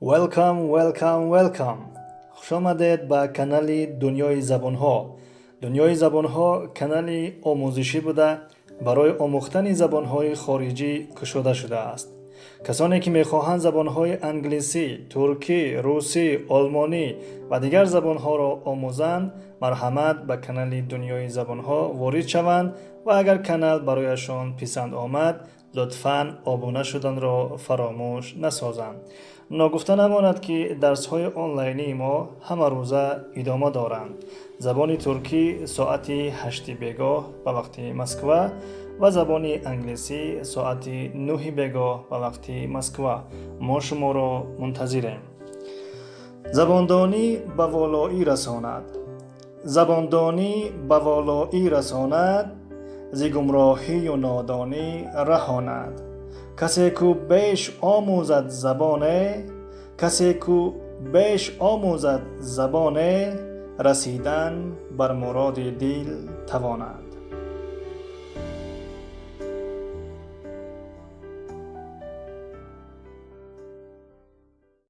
Welcome. خوش آمدید به کانال دنیای زبانها. دنیای زبانها کانالی آموزشی بوده برای آموختن زبانهای خارجی گشوده شده است. کسانی که میخواهند زبانهای انگلیسی، ترکی، روسی، آلمانی و دیگر زبانها را آموزند، مرحمت به کانال دنیای زبانها وارد شوند و اگر کانال برایشان پسند آمد لطفاً آبونه شدن را فراموش نسازند. ناگفته نماند که درس های آنلاینی ما همه روزه ادامه دارند. زبان ترکی ساعت 8 بیگاه به وقت مسکو و زبان انگلیسی ساعت 9 بیگاه به وقت مسکو. ما شما را منتظریم. زباندانی به والایی رساند. زباندانی به والایی رساند، ز گمراهی و نادانی رهاند. کسی کو بیش آموزد زبانه، رسیدن بر مراد دل تواند.